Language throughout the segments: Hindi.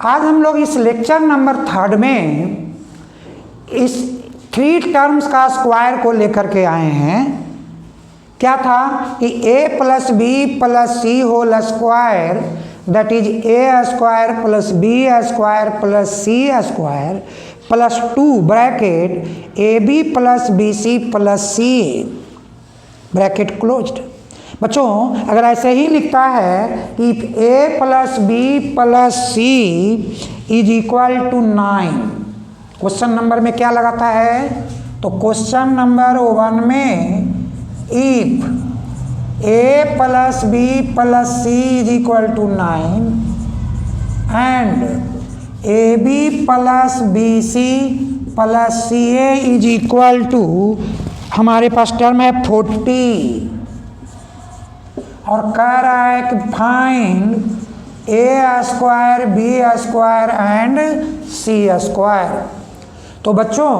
आज हम लोग इस लेक्चर नंबर 3 में इस 3 टर्म्स का स्क्वायर को लेकर के आए हैं। क्या था कि a plus b plus c whole square that is a square plus b square plus c square plus 2 bracket ab plus bc plus ca bracket closed. बच्चों अगर ऐसे ही लिखता है कि a plus b plus c is equal to 9, question number में क्या लगाता है? तो क्वेश्चन नंबर 1 में if a plus b plus c is equal to 9 and ab plus b c plus c a is equal to, हमारे पास टर्म है 40 और कह रहा है कि find a square b square and c square. तो बच्चों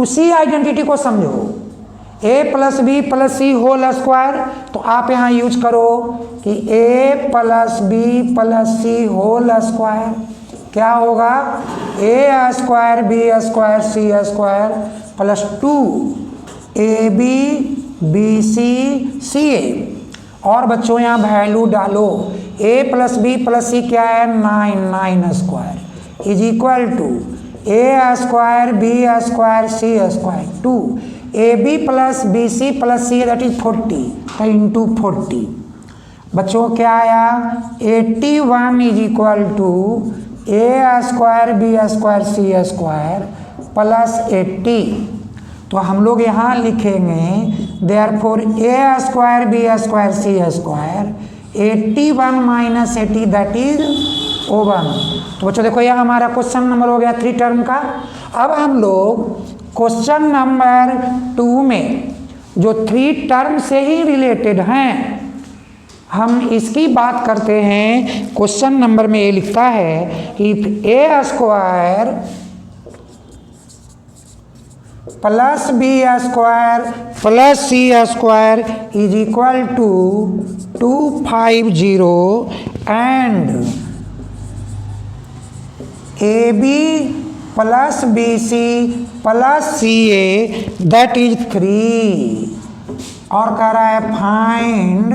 उसी आइडेंटिटी को समझो, a plus b plus c whole square, तो आप यहाँ यूज करो कि a plus b plus c whole square क्या होगा? a square b square c square plus 2 ab b c c a. और बच्चों यहाँ वैल्यू डालो, a plus b plus c क्या है? 9 square is equal to a square b square c square 2 ab plus b c plus c that is 40 into 40। बच्चों क्या आया? 81 is equal to a square b square c square plus 80। तो हम लोग यहाँ लिखेंगे therefore a square b square c square 81 minus 80 that is 1। तो बच्चों देखो यह हमारा क्वेश्चन नंबर हो गया 3 टर्म का। अब हम लोग क्वेश्चन नंबर 2 में जो 3 टर्म से ही रिलेटेड हैं, हम इसकी बात करते हैं। क्वेश्चन नंबर में ये लिखता है if a square plus b square plus c square is equal to 250 and a b plus b c plus c a that is 3। और कह रहा है find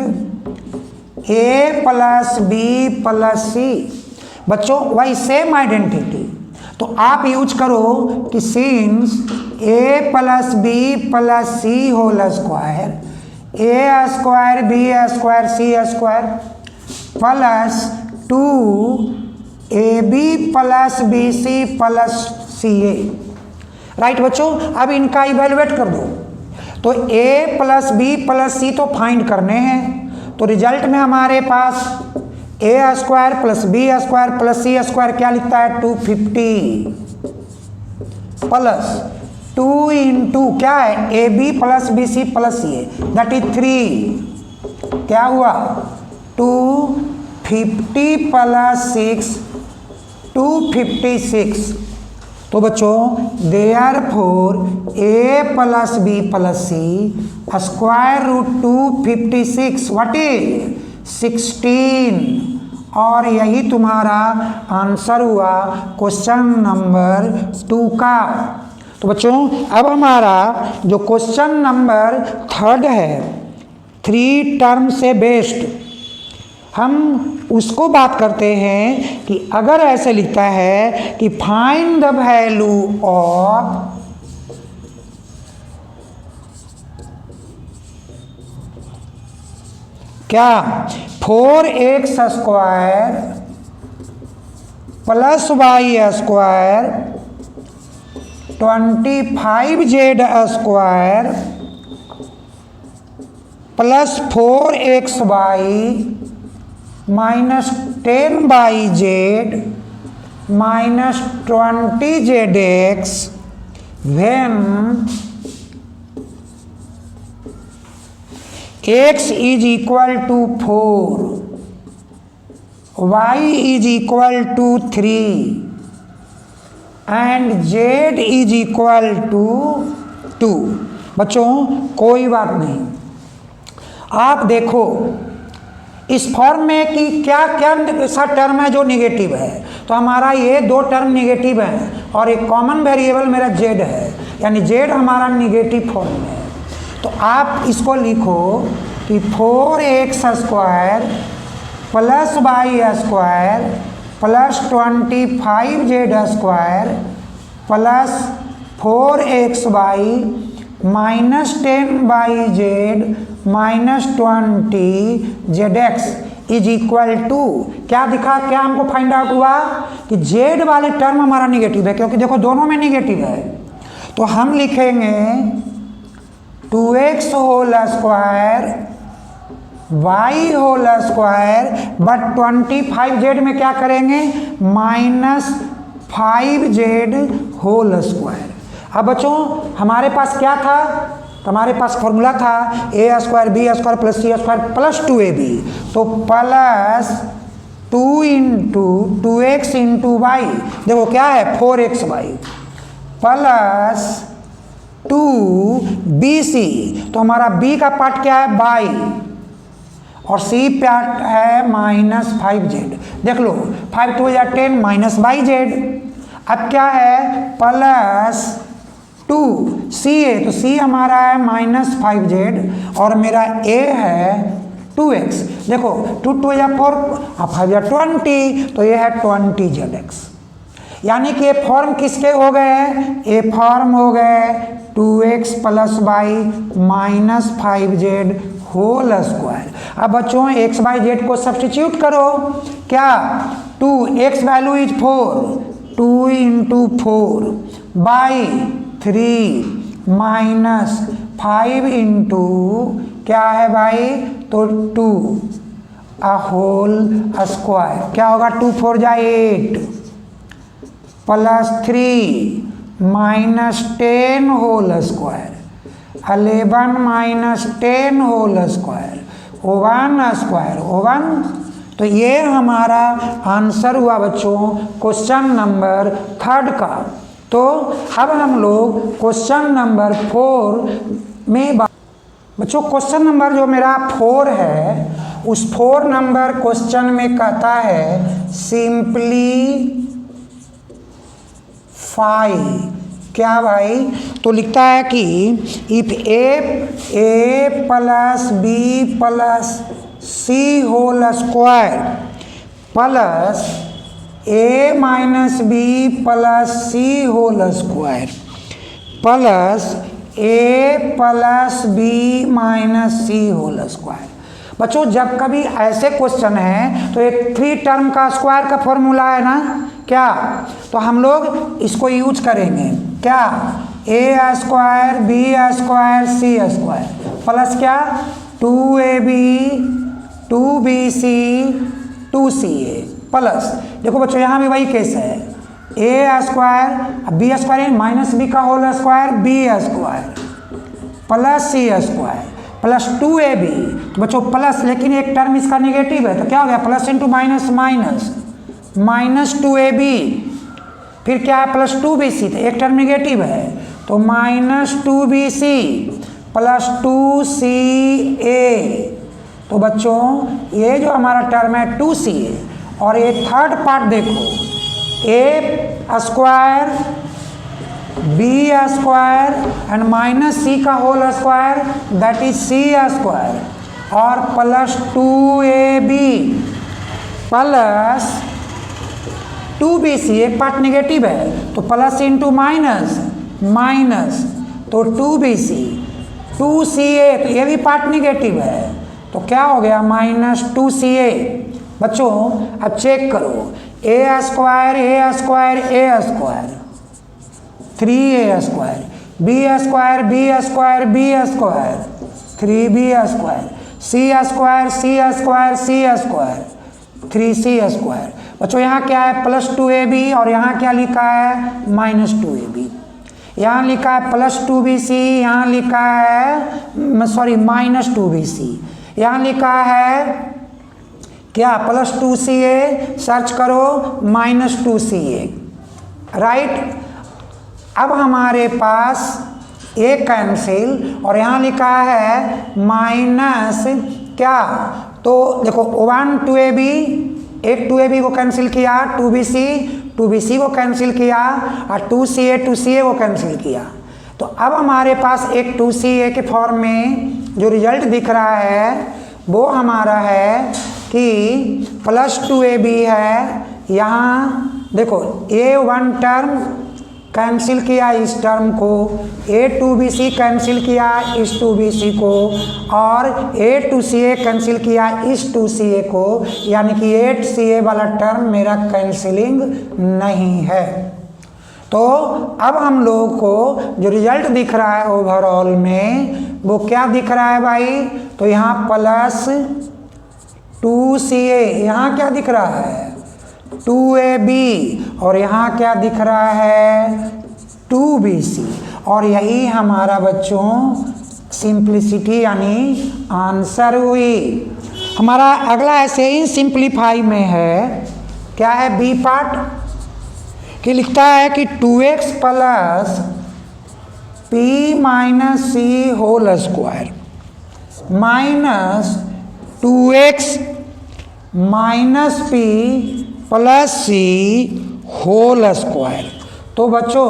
a plus b plus c. बच्चों वही सेम आइडेंटिटी, तो आप यूज करो कि since a plus b plus c whole square a square b square c square plus 2 ab plus b c plus c A. Right बच्चों, अब इनका इवेलुएट कर दो। तो a plus b plus c तो फाइंड करने हैं, तो रिजल्ट में हमारे पास a square plus b square plus c square क्या लिखता है? 250 प्लस 2 इंटू क्या है? A b plus b c plus c a that is 3। क्या हुआ? 250 प्लस 6 256। तो बच्चों therefore a plus b plus c square root 256 what is 16। और यही तुम्हारा आंसर हुआ क्वेश्चन नंबर 2 का। तो बच्चों अब हमारा जो क्वेश्चन नंबर 3 है 3 टर्म से बेस्ड, हम उसको बात करते हैं कि अगर ऐसे लिखता है कि फाइंड द वैल्यू ऑफ क्या 4x square plus y square 25z square plus 4xy minus 10yz minus 20zx when x is equal to 4, y is equal to 3 and z is equal to 2। बच्चों कोई बात नहीं, आप देखो इस फॉर्म में कि क्या क्या सा टर्म है जो निगेटिव है, तो हमारा ये दो टर्म निगेटिव हैं और एक कॉमन वेरिएबल मेरा जेड है, यानी जेड हमारा निगेटिव फॉर्म में है। तो आप इसको लिखो कि 4x square plus y square plus 25z square plus 4xy minus 10yz minus 20zx is equal to, क्या दिखा, क्या हमको फाइंड आउट हुआ कि जेड वाले टर्म हमारा निगेटिव है, क्योंकि देखो दोनों में निगेटिव है। तो हम लिखेंगे 2x whole square y whole square but 25z में क्या करेंगे माइनस 5z होल स्क्वायर। अब बच्चों हमारे पास क्या था, तो हमारे पास फॉर्मूला था a square b square plus c square plus 2ab, तो plus 2 into 2x into Y, देखो क्या है 4xy प्लस 2bc, तो हमारा b का पार्ट क्या है बाई और c पार्ट है माइनस 5z। देख लो 5 2 या 10 माइनस बाई जेड। अब क्या है प्लस 2ca, तो c हमारा है माइनस 5z और मेरा a है 2x। देखो 2 2 या 4 और 5 या 20, तो ये है 20zx। यानी कि ये फॉर्म किसके हो गए, ये फॉर्म हो गए 2x plus y minus 5z whole square. अब बच्चों एक्स बाई जेड को सब्सटीट्यूट करो, क्या 2x value is 4, 2 into 4 by 3 minus 5 into क्या है भाई, तो 2 होल स्क्वायर, क्या होगा 2 4 जा 8 plus 3 minus 10 whole square 11 minus 10 whole square 1 square 1। तो ये हमारा आंसर हुआ बच्चों क्वेश्चन नंबर 3 का। तो अब हम लोग क्वेश्चन नंबर 4 में बच्चों क्वेश्चन नंबर जो मेरा 4 है उस 4 नंबर क्वेश्चन में कहता है सिंपली फाई, क्या भाई, तो लिखता है कि if a plus b plus c whole square plus a minus b plus c whole square plus a plus b minus c whole square. बच्चों जब कभी ऐसे क्वेश्चन है तो एक 3 टर्म का स्क्वायर का फॉर्मूला है ना, क्या, तो हम लोग इसको यूज करेंगे, क्या, ए square b square c square plus क्या 2ab 2bc 2ca प्लस, देखो बच्चों यहाँ भी वही केस है, a square b square minus b का whole square b square plus c square plus 2ab, तो बच्चों प्लस, लेकिन एक टर्म इसका निगेटिव है तो क्या हो गया plus into minus minus minus 2ab, फिर क्या है प्लस 2bc, तो एक टर्म निगेटिव है तो माइनस 2bc प्लस 2ca। तो बच्चों ये जो हमारा टर्म है 2ca और ये थर्ड पार्ट देखो a square b square and minus c का whole square that is c square और प्लस 2ab प्लस 2bc, एक पार्ट निगेटिव है तो प्लस इंटू माइनस माइनस तो 2bc 2ca, तो ये भी पार्ट निगेटिव है तो क्या हो गया माइनस 2ca। बच्चों अब चेक करो a square 3a square b square 3b square c square 3c square. बच्चों यहाँ क्या है प्लस 2ab और यहाँ क्या लिखा है माइनस 2ab, यहाँ लिखा है प्लस 2bc, यहाँ लिखा है सॉरी माइनस 2bc, यहाँ लिखा है क्या प्लस 2ca, सर्च करो माइनस 2ca, राइट। अब हमारे पास ए कैंसिल और यहाँ लिखा है माइनस क्या तो देखो 1 2ab, एक 2ab को कैंसिल किया, 2bc को कैंसिल किया और 2ca को कैंसिल किया। तो अब हमारे पास एक 2ca के फॉर्म में जो रिजल्ट दिख रहा है वो हमारा है कि प्लस 2ab है। यहाँ देखो a1 टर्म कैंसिल किया इस टर्म को, a2bc कैंसिल किया इस 2bc को और a2ca कैंसिल किया इस 2ca को, यानी कि 8ca वाला टर्म मेरा कैंसिलिंग नहीं है। तो अब हम लोग को जो रिजल्ट दिख रहा है ओवरऑल में वो क्या दिख रहा है भाई? तो यहाँ प्लस 2ca, यहाँ क्या दिख रहा है? 2ab और यहाँ क्या दिख रहा है? 2bc। और यही हमारा बच्चों सिंप्लिसिटी यानी आंसर हुई। हमारा अगला ऐसे ही सिंप्लीफाई में है, क्या है बी पार्ट कि लिखता है कि 2x plus p minus c whole square minus 2x minus p plus c whole square. तो बच्चों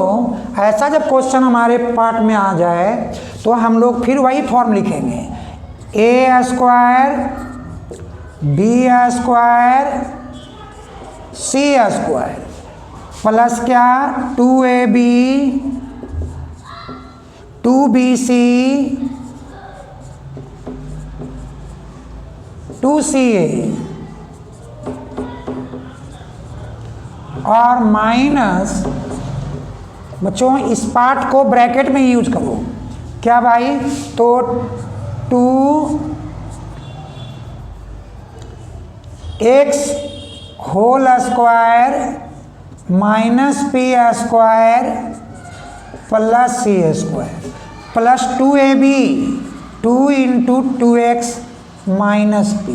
ऐसा जब क्वेश्चन हमारे पार्ट में आ जाए तो हम लोग फिर वही फॉर्म लिखेंगे, a square b square c square plus क्या 2ab 2bc 2ca और माइनस बच्चों इस पार्ट को ब्रैकेट में यूज करो, क्या भाई? तो 2x whole square minus p square plus c square plus 2ab 2 into 2x minus p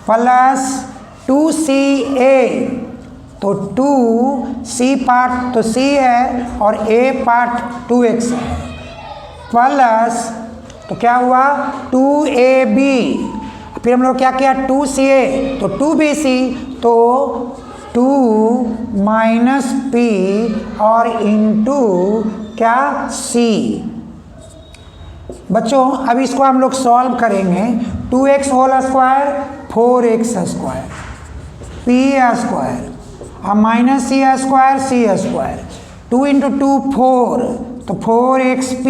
plus 2ca, तो 2c पार्ट तो c है और a पार्ट 2x है प्लस तो क्या हुआ 2ab, फिर हम लोग क्या किया 2ca तो 2bc, तो 2 माइनस p और इंटू क्या c। बच्चों अब इसको हम लोग सॉल्व करेंगे, 2x whole square 4x square p square और माइनस सी स्क्वायर 2 इंटू 2 4, तो 4xp,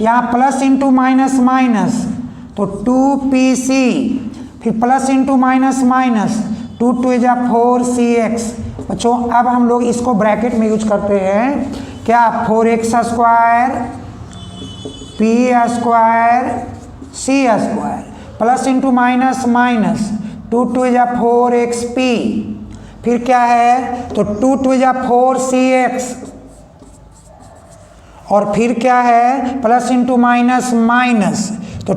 यहाँ प्लस इंटू माइनस माइनस तो 2pc, फिर प्लस इंटू माइनस माइनस 2 2 जा 4cx। बच्चों अब हम लोग इसको ब्रैकेट में यूज करते हैं, क्या 4x square p square c square plus into minus minus 2 2 जा 4xp, फिर क्या है तो 2 2 जा 4cx और फिर क्या है प्लस इंटू माइनस माइनस तो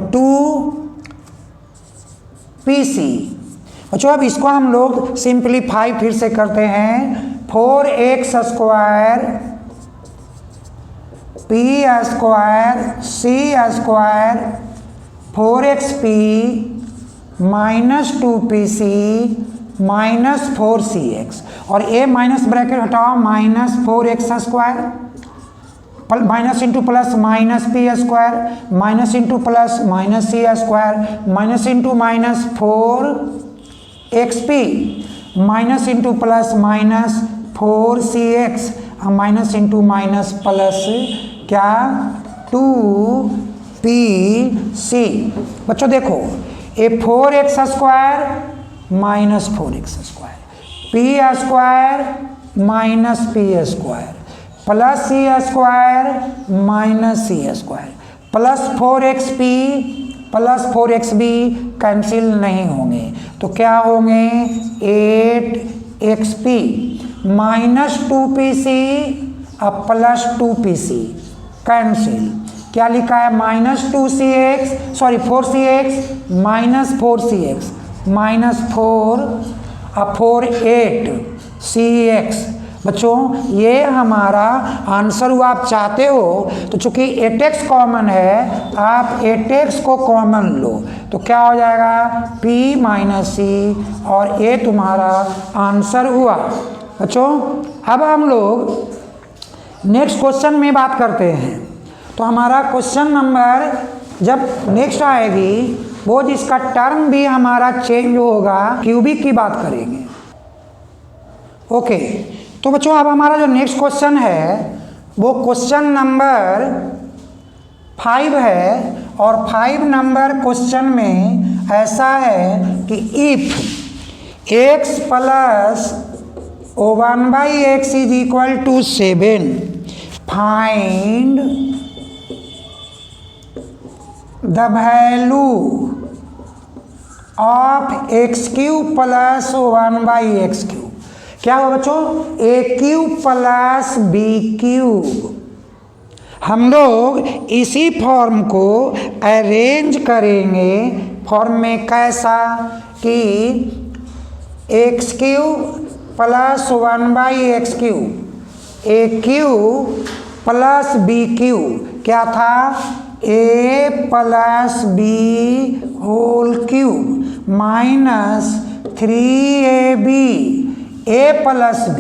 2pc। बच्चों अब इसको हम लोग सिंप्लीफाई फिर से करते हैं, 4x square p square c square 4xp minus 2pc minus 4cx और a माइनस ब्रैकेट हटाओ minus 4x square minus into plus minus p square minus into plus minus c square minus into minus 4xp minus into plus minus 4cx minus into minus plus क्या 2pc। बच्चों देखो ये 4x square minus 4x square p square minus p square plus c square minus c square plus 4xp plus 4xb cancel नहीं होंगे तो क्या होंगे 8xp माइनस 2pc अब प्लस 2pc कैंसिल, क्या लिखा है minus 4cx minus 4cx minus 4 अब 4 8cx बच्चों ये हमारा आंसर हुआ। आप चाहते हो तो चूंकि एटेक्स कॉमन है, आप एटेक्स को कॉमन लो तो क्या हो जाएगा P माइनस C, और ये तुम्हारा आंसर हुआ। बच्चों अब हम लोग नेक्स्ट क्वेश्चन में बात करते हैं। तो हमारा क्वेश्चन नंबर जब नेक्स्ट आएगी वो जिसका टर्म भी हमारा चेंज होगा, क्यूबिक की बात करेंगे। ओके तो बच्चों अब हमारा जो नेक्स्ट क्वेश्चन है वो क्वेश्चन नंबर 5 है, और 5 नंबर क्वेश्चन में ऐसा है कि if x plus 1/x is equal to 7, find the value of x³ plus 1/x³। क्या हुआ बच्चों a³ प्लस b³। हम लोग इसी फॉर्म को अरेंज करेंगे फॉर्म में कैसा कि x³ plus 1/x³, a³ plus b³ क्या था a plus b whole cube minus 3ab a plus b।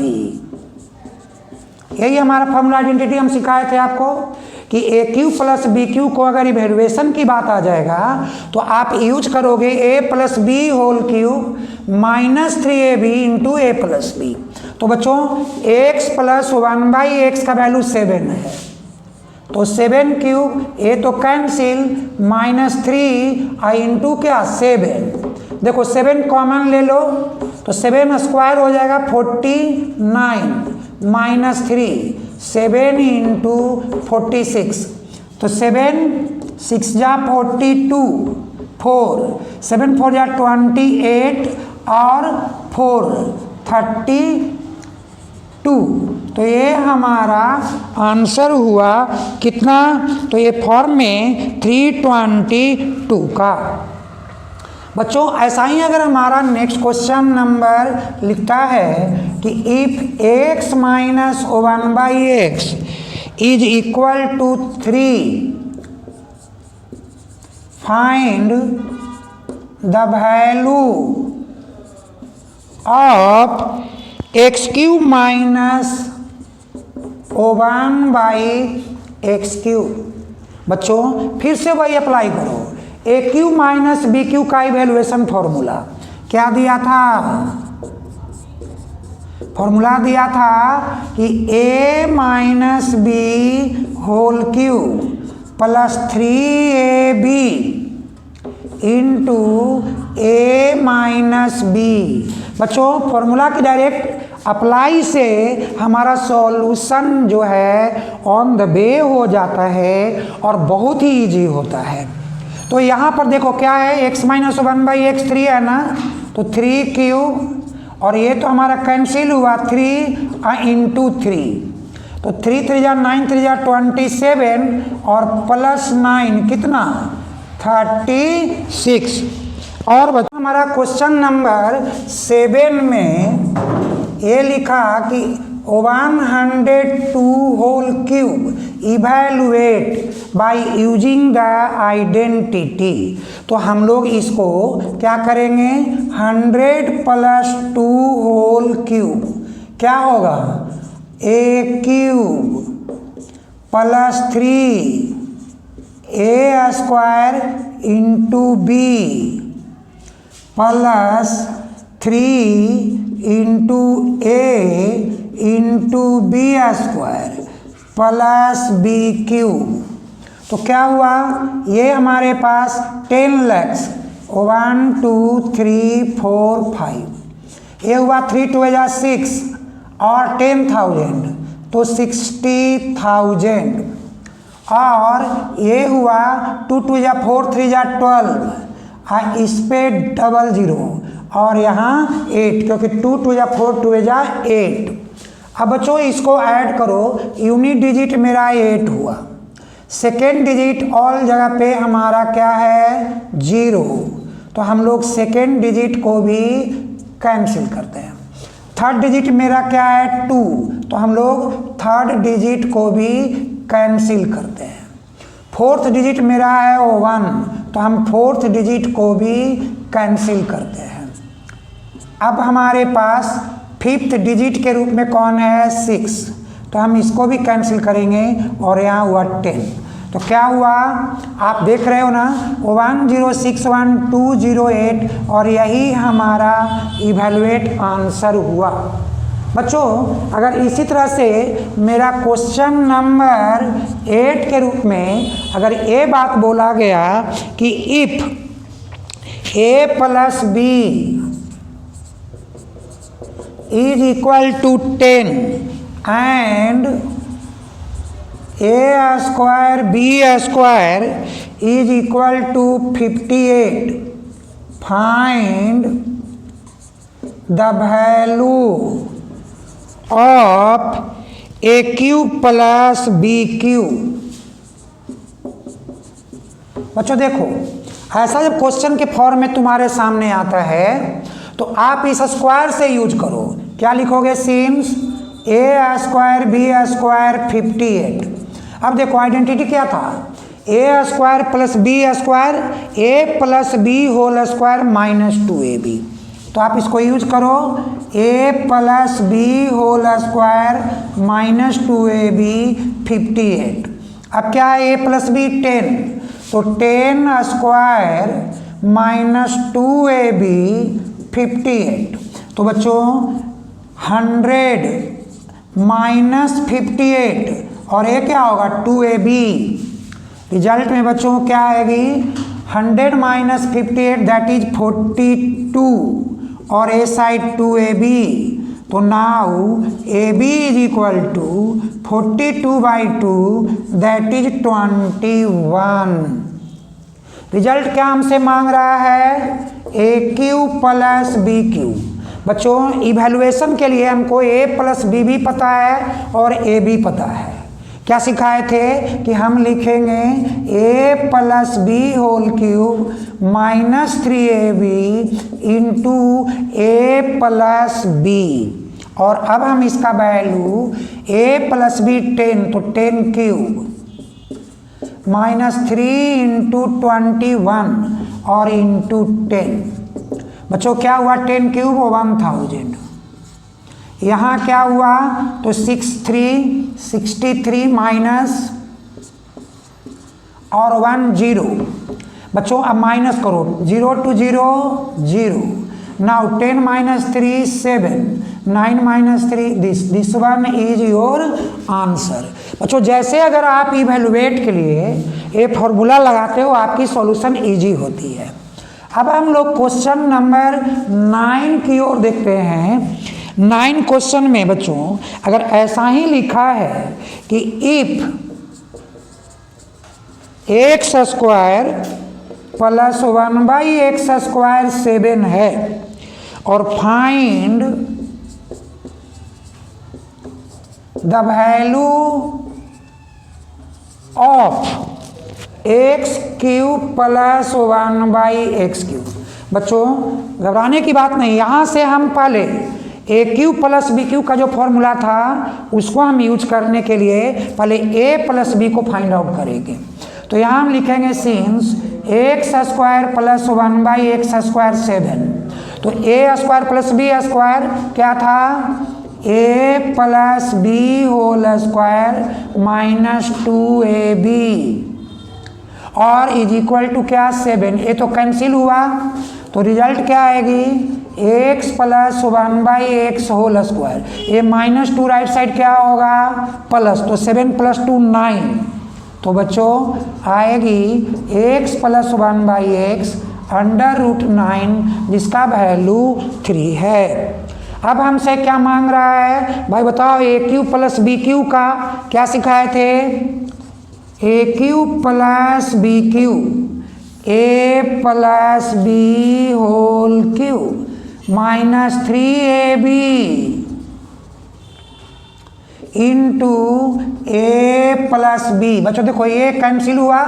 यही हमारा फॉर्मूला आइडेंटिटी हम सिखाए थे आपको कि a³ प्लस b³ को अगर इवेल्युएशन की बात आ जाएगा तो आप यूज करोगे a plus b whole cube minus 3ab into a plus b। तो बच्चों x प्लस 1/x का वैल्यू 7 है, तो 7 क्यूब ए तो कैंसिल, माइनस 3 इंटू क्या 7। देखो 7 कॉमन ले लो तो 7 स्क्वायर हो जाएगा 49 माइनस 3 7 इंटू 46, तो 7 6 जा 42, 4 7 4 जा 28 और 4 32। तो ये हमारा आंसर हुआ कितना, तो ये फॉर्म में 322 का। बच्चों ऐसा ही अगर हमारा नेक्स्ट क्वेश्चन नंबर लिखता है कि if x minus 1/x is equal to 3, find the value of x³ minus 1/x³। बच्चों फिर से वही अप्लाई करो, a³ माइनस b³ का इवेल्युएशन फॉर्मूला क्या दिया था, फॉर्मूला दिया था कि a minus b whole cube plus 3ab into a minus b। बच्चों फॉर्मूला की डायरेक्ट अप्लाई से हमारा सॉल्यूशन जो है ऑन द वे हो जाता है और बहुत ही इजी होता है। तो यहाँ पर देखो क्या है, x माइनस 1/x 3 है ना, तो 3 क्यूब और ये तो हमारा कैंसिल हुआ 3 इंटू 3, तो 3 3 जा 9 3 जा 27 और प्लस 9 कितना 36। और बच्चों हमारा क्वेश्चन नंबर 7 में ये लिखा कि 102 whole cube evaluate by using the identity. तो हम लोग इसको क्या करेंगे 100 प्लस 2 होल क्यूब क्या होगा a³ plus 3a square into b plus 3 into a into b square plus b³। तो क्या हुआ, ये हमारे पास 10 lakhs 1 2 3 4 5, ये हुआ 3 2 जा 6 और 10,000 तो 60,000, और ये हुआ 2 2 जा 4 3 जा 12, इस पे 00 और यहाँ 8 क्योंकि 2 2 जा 4 2 जा 8। अब बच्चों इसको ऐड करो, यूनिट डिजिट मेरा 8 हुआ, सेकेंड डिजिट ऑल जगह पे हमारा क्या है 0, तो हम लोग सेकेंड डिजिट को भी कैंसिल करते हैं। थर्ड डिजिट मेरा क्या है 2, तो हम लोग थर्ड डिजिट को भी कैंसिल करते हैं। फोर्थ डिजिट मेरा है 1, तो हम फोर्थ डिजिट को भी कैंसिल करते हैं। अब हमारे पास फिफ्थ डिजिट के रूप में कौन है 6, तो हम इसको भी कैंसिल करेंगे और यहाँ हुआ 10। तो क्या हुआ आप देख रहे हो ना 1061208 और यही हमारा इवैल्यूएट आंसर हुआ। बच्चों अगर इसी तरह से मेरा क्वेश्चन नंबर 8 के रूप में अगर ये बात बोला गया कि if a plus b is equal to 10 and a square b square is equal to 58, find the value of a cube plus b cube. बच्चों देखो ऐसा जब क्वेश्चन के फॉर्म में तुम्हारे सामने आता है तो आप इस स्क्वायर से यूज करो। क्या लिखोगे since a square b square 58। अब देखो आइडेंटिटी क्या था a square plus b square a plus b whole square minus 2ab। तो आप इसको यूज करो a plus b whole square minus 2ab 58। अब क्या है ए प्लस बी 10, तो 10 स्क्वायर माइनस 2ab 58। तो बच्चों 100 माइनस 58 और ये क्या होगा 2ab। रिजल्ट में बच्चों क्या आएगी 100 माइनस 58 दैट इज 42 और ए साइड 2ab। तो now ab is equal to 42/2 that is 21। Result क्या हमसे मांग रहा है a cube plus b cube. बच्चों इवैल्यूएशन के लिए हमको ए प्लस बी भी पता है और ए भी पता है। क्या सिखाए थे कि हम लिखेंगे a plus b whole cube minus 3ab into a plus b. और अब हम इसका वैल्यू ए प्लस बी 10, तो 10 क्यूब माइनस 3 इंटू 21 और इंटू 10। बच्चों क्या हुआ 10 क्यूब 1000। यहाँ क्या हुआ तो 63 माइनस और 1 0। बच्चों अब माइनस करो 0 to 0 0। Now 10 minus 3 7, 9 minus 3 this one is your answer. बच्चों जैसे अगर आप इवैल्यूएट के लिए ये फॉर्मूला लगाते हो आपकी सॉल्यूशन इजी होती है। अब हम लोग क्वेश्चन नंबर 9 की ओर देखते हैं। 9 क्वेश्चन में बच्चों अगर ऐसा ही लिखा है कि if x square plus 1/x square 7 है और find the value of x cube plus 1/x cube. बच्चों घबराने की बात नहीं, यहाँ से हम पहले ए क्यू प्लस बी क्यू का जो फॉर्मूला था उसको हम यूज करने के लिए पहले ए प्लस बी को फाइंड आउट करेंगे। तो यहाँ हम लिखेंगे since x square plus 1/x square 7, तो a square plus b square क्या था a plus b whole square minus 2ab और इज इक्वल टू क्या 7। ये तो कैंसिल हुआ तो रिजल्ट क्या आएगी x plus 1/x whole square. ये -2 राइट साइड क्या होगा प्लस, तो 7 + 2 9। तो बच्चों आएगी एक्स प्लस 1/x √9 जिसका वैल्यू 3 है। अब हमसे क्या मांग रहा है भाई बताओ a cube plus b cube का क्या सिखाए थे a cube plus b cube a plus b whole cube minus 3ab into a plus b. बच्चों देखो ये कैंसिल हुआ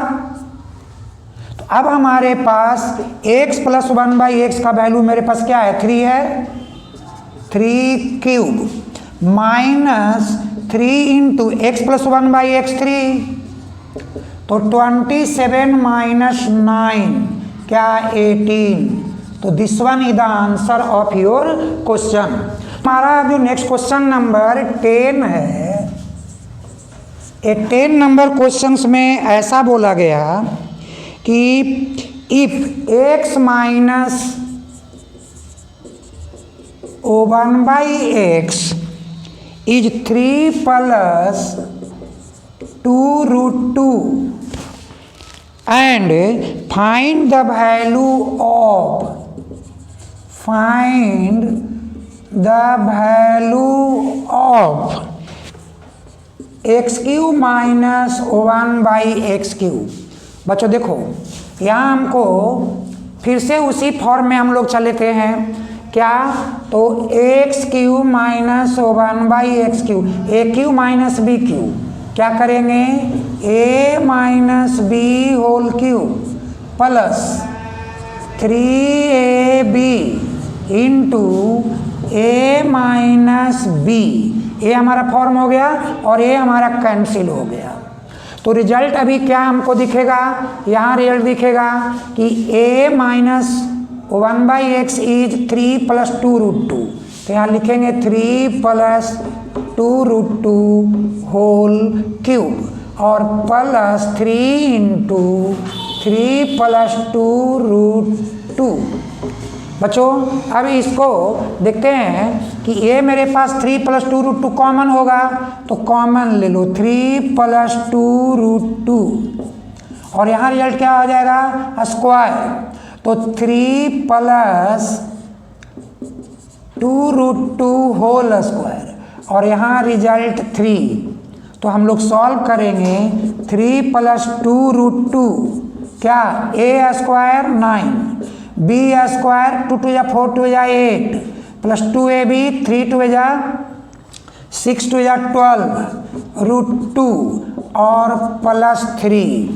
तो अब हमारे पास x प्लस 1/x का वैल्यू मेरे पास क्या है 3 है। 3 cube minus 3 into x plus 1 by x 3, तो 27 माइनस 9 क्या 18। तो this one is the answer of your question. हमारा जो नेक्स्ट क्वेश्चन नंबर 10 है, ये 10 नंबर क्वेश्चंस में ऐसा बोला गया कि if x minus 1 by x is 3 plus 2 root 2 and find the value of x cube minus 1 by x cube. बच्चों देखो, यहाँ हमको फिर से उसी फॉर्म में हम लोग चलेते हैं क्या, तो x cube minus 1 by x cube, a cube minus b cube, क्या करेंगे a minus b whole cube plus 3ab into a minus b. ये हमारा फॉर्म हो गया और ये हमारा कैंसिल हो गया। तो रिजल्ट अभी क्या हमको दिखेगा, यहाँ रिजल्ट दिखेगा कि a minus 1 by x is 3 plus 2 root 2, तो यहाँ लिखेंगे 3 प्लस 2 रूट 2 होल क्यूब और प्लस 3 इंटू 3 प्लस 2 रूट 2। बच्चों अब इसको देखते हैं कि ये मेरे पास 3 प्लस 2 रूट 2 कॉमन होगा, तो कॉमन ले लो 3 प्लस 2 रूट 2 और यहाँ रिजल्ट क्या हो जाएगा स्क्वायर, तो 3 प्लस 2 रूट 2 होल स्क्वायर और यहाँ रिजल्ट 3। तो हम लोग सॉल्व करेंगे 3 प्लस 2 रूट 2 क्या a स्क्वायर 9, b स्क्वायर 2 2 या 4 2 या 8 प्लस 2ab 3 2 या 6 2 या 12 रूट 2 और प्लस 3।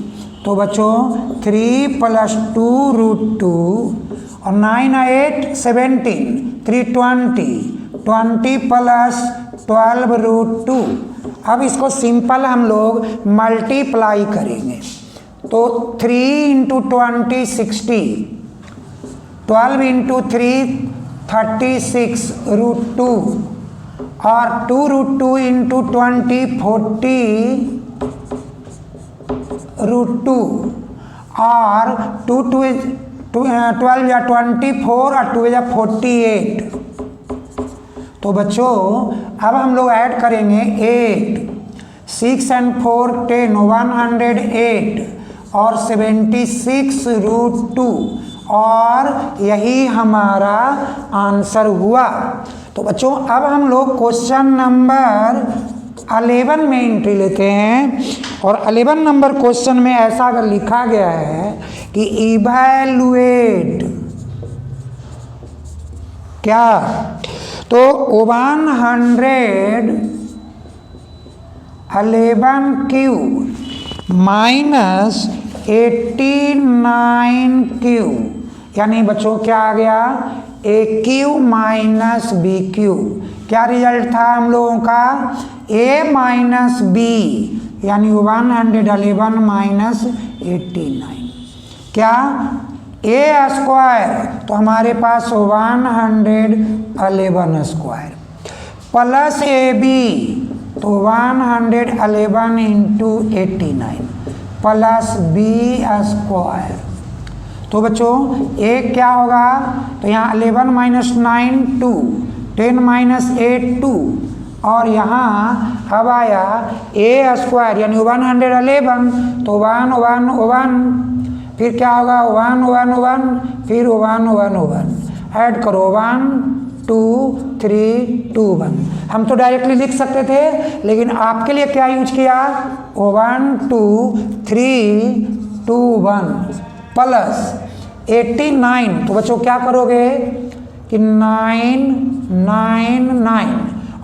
तो बच्चों 3 प्लस 2 रूट 2 और 9 8 17 3 20 प्लस 12 रूट 2। अब इसको सिंपल हम लोग मल्टीप्लाई करेंगे, तो 3 इंटू 20 60, 12 इंटू 3 36 रूट 2 और 2 रूट 2 इंटू 20 40 रूट 2 और 2 2 12 या 24 और 2 या 48। तो बच्चों अब हम लोग ऐड करेंगे 8, 6 एंड 4 10 108 और 76 रूट 2 और यही हमारा आंसर हुआ। तो बच्चों अब हम लोग क्वेश्चन नंबर 11 में एंट्री लेते हैं और 11 नंबर क्वेश्चन में ऐसा अगर लिखा गया है कि इवैल्यूएट क्या, तो 111 क्यूब माइनस 89 क्यूब, यानी बच्चों क्या आ गया ए क्यूब माइनस बी क्यूब। क्या रिजल्ट था हम लोगों का a माइनस बी, यानी 111 माइनस 89 क्या a स्क्वायर, तो हमारे पास 111 स्क्वायर प्लस ए बी, तो 111 इंटू 89 प्लस बी स्क्वायर। तो बच्चों a क्या होगा, तो यहाँ 11 माइनस 9 2, 10 माइनस 8 2 और यहाँ अब आया a स्क्वायर यानी 111, तो 1 1 1 फिर क्या होगा 1 1 1 फिर 1 1 1 ऐड करो 1 2 3 2 1। हम तो डायरेक्टली लिख सकते थे, लेकिन आपके लिए क्या यूज किया 1 2 3 2 1 प्लस 89। तो बच्चों क्या करोगे कि 9 9 9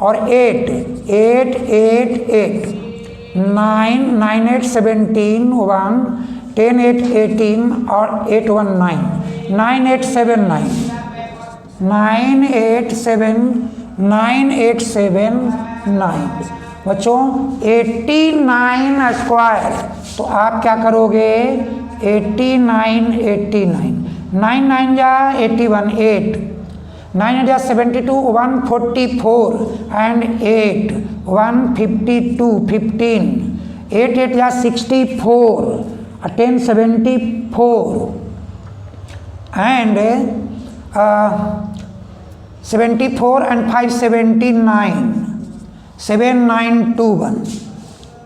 और 8 8 8 8 9 9 8 17 1 10 8 18 और 8 1 9 9 8 7 9 9 8 7 9879। बच्चों 89 स्क्वायर, तो आप क्या करोगे 89 89, 9 9 जा 81, 8 9 जा 72, 144 एंड 8 152, 15 8 8 जा 64, 10 74 एंड 74 and 5 79, 7921,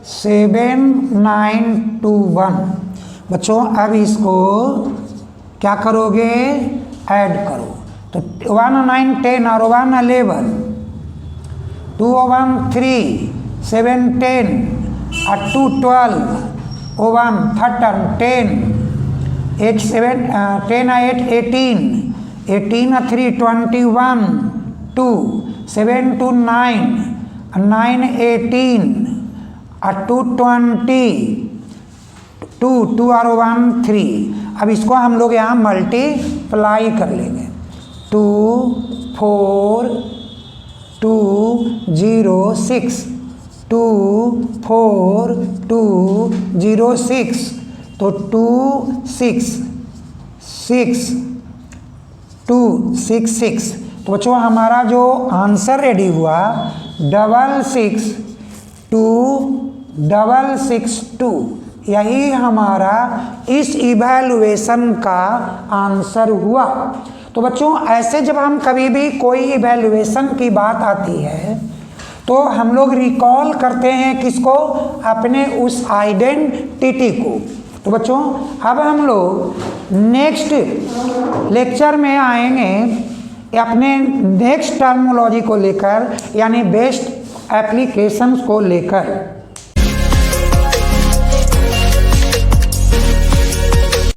7921। बच्चों अब इसको क्या करोगे ऐड करो, तो 1 9 10 और 1 11, 2 1 3 7 10 और 2 12, 1 13 10 8 7 10 8 18, 18 3 21, 2 7 2 9 9 18 और 2 20, 2 2 और 1 3। अब इसको हम लोग यहाँ मल्टीप्लाई कर लेंगे, 2 4 2 0 6, 2 4 2 0 6, तो 2 6 6 2 6 6। तो बच्चों हमारा जो आंसर रेडी हुआ 662, यही हमारा इस इवैल्यूएशन का आंसर हुआ। तो बच्चों ऐसे जब हम कभी भी कोई इवैल्यूएशन की बात आती है तो हम लोग रिकॉल करते हैं किसको, अपने उस आइडेंटिटी को। तो बच्चों अब हम लोग नेक्स्ट लेक्चर में आएंगे अपने नेक्स्ट टर्मिनोलॉजी को लेकर, यानी बेस्ट एप्लीकेशंस को लेकर।